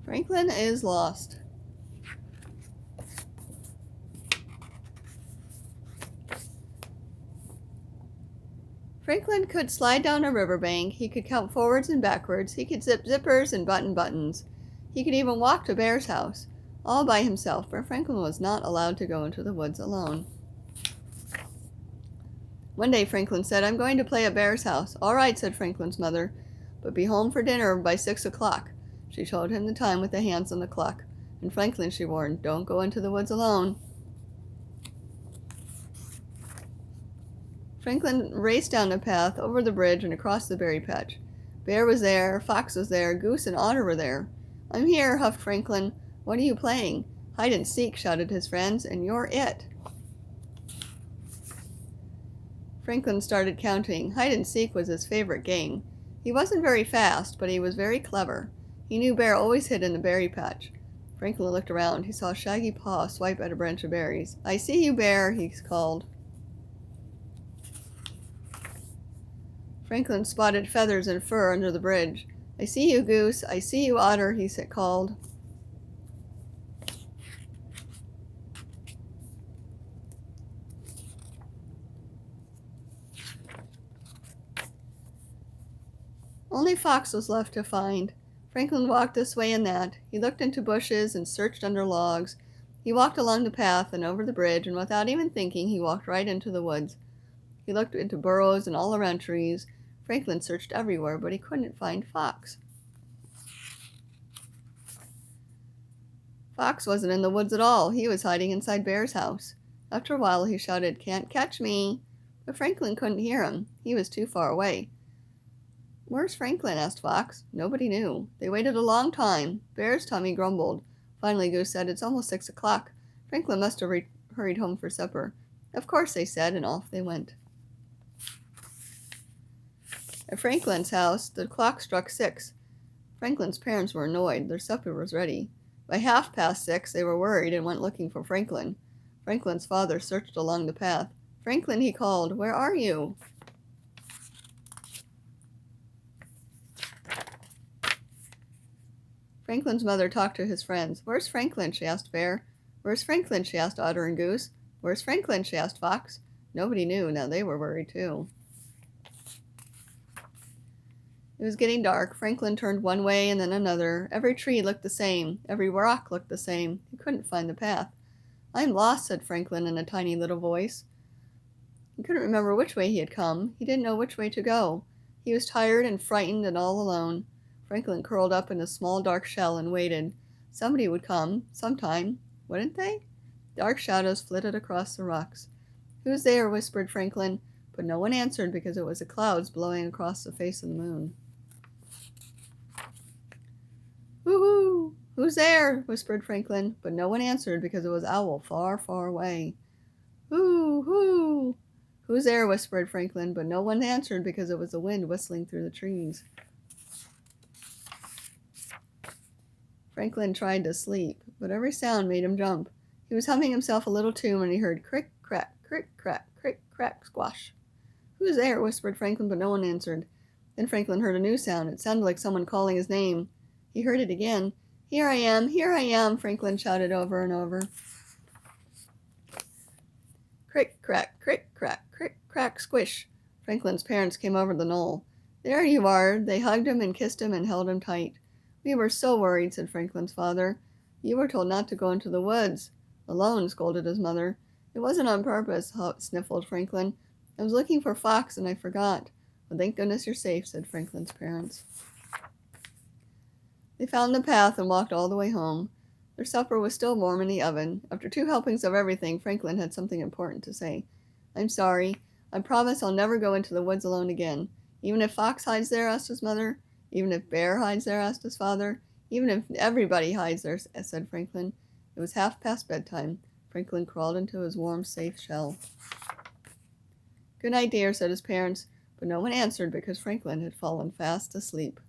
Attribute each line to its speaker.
Speaker 1: Franklin is lost. Franklin could slide down a riverbank, he could count forwards and backwards, he could zip zippers and button buttons. He could even walk to Bear's house, all by himself, but Franklin was not allowed to go into the woods alone. One day Franklin said, "I'm going to play at Bear's house." "All right," said Franklin's mother, "but be home for dinner by 6 o'clock." She told him the time with the hands on the clock. And Franklin, she warned, "Don't go into the woods alone." Franklin raced down the path, over the bridge, and across the berry patch. Bear was there, Fox was there, Goose and Otter were there. "I'm here," huffed Franklin. "What are you playing?" "Hide and seek," shouted his friends, "and you're it." Franklin started counting. Hide and seek was his favorite game. He wasn't very fast, but he was very clever. He knew Bear always hid in the berry patch. Franklin looked around. He saw a shaggy paw swipe at a branch of berries. "I see you, Bear," he called. Franklin spotted feathers and fur under the bridge. "I see you, Goose. I see you, Otter," he called. Only Fox was left to find. Franklin walked this way and that. He looked into bushes and searched under logs. He walked along the path and over the bridge, and without even thinking, he walked right into the woods. He looked into burrows and all around trees. Franklin searched everywhere, but he couldn't find Fox. Fox wasn't in the woods at all. He was hiding inside Bear's house. After a while, he shouted, "Can't catch me!" But Franklin couldn't hear him. He was too far away. "Where's Franklin?" asked Fox. Nobody knew. They waited a long time. Bear's tummy grumbled. Finally, Goose said, "It's almost 6 o'clock. Franklin must have hurried home for supper." "Of course," they said, and off they went. At Franklin's house, the clock struck 6. Franklin's parents were annoyed. Their supper was ready. By 6:30, they were worried and went looking for Franklin. Franklin's father searched along the path. "Franklin," he called, "where are you?" Franklin's mother talked to his friends. "Where's Franklin?" she asked Bear. "Where's Franklin?" she asked Otter and Goose. "Where's Franklin?" she asked Fox. Nobody knew. Now they were worried too. It was getting dark. Franklin turned one way and then another. Every tree looked the same. Every rock looked the same. He couldn't find the path. "I'm lost," said Franklin in a tiny little voice. He couldn't remember which way he had come. He didn't know which way to go. He was tired and frightened and all alone. Franklin curled up in a small dark shell and waited. Somebody would come, sometime, wouldn't they? Dark shadows flitted across the rocks. "Who's there?" whispered Franklin, but no one answered because it was the clouds blowing across the face of the moon. "Woo-hoo! Who's there?" whispered Franklin, but no one answered because it was Owl far, far away. "Hoo-hoo! Who's there?" whispered Franklin, but no one answered because it was the wind whistling through the trees. Franklin tried to sleep, but every sound made him jump. He was humming himself a little tune when he heard crick, crack, crick, crack, squash. "Who's there?" whispered Franklin, but no one answered. Then Franklin heard a new sound. It sounded like someone calling his name. He heard it again. Here I am," Franklin shouted over and over. Crick, crack, squish. Franklin's parents came over the knoll. "There you are." They hugged him and kissed him and held him tight. "We were so worried," said Franklin's father. "You were told not to go into the woods alone," scolded his mother. "It wasn't on purpose," sniffled Franklin. "I was looking for Fox and I forgot." "Well, thank goodness you're safe," said Franklin's parents. They found the path and walked all the way home. Their supper was still warm in the oven. After 2 helpings of everything, Franklin had something important to say. "I'm sorry. I promise I'll never go into the woods alone again. Even if Fox hides there?" asked his mother. "Even if Bear hides there?" asked his father. "Even if everybody hides there," said Franklin. It was 1:30 bedtime. Franklin crawled into his warm, safe shell. "Good night, dear," said his parents, but no one answered because Franklin had fallen fast asleep.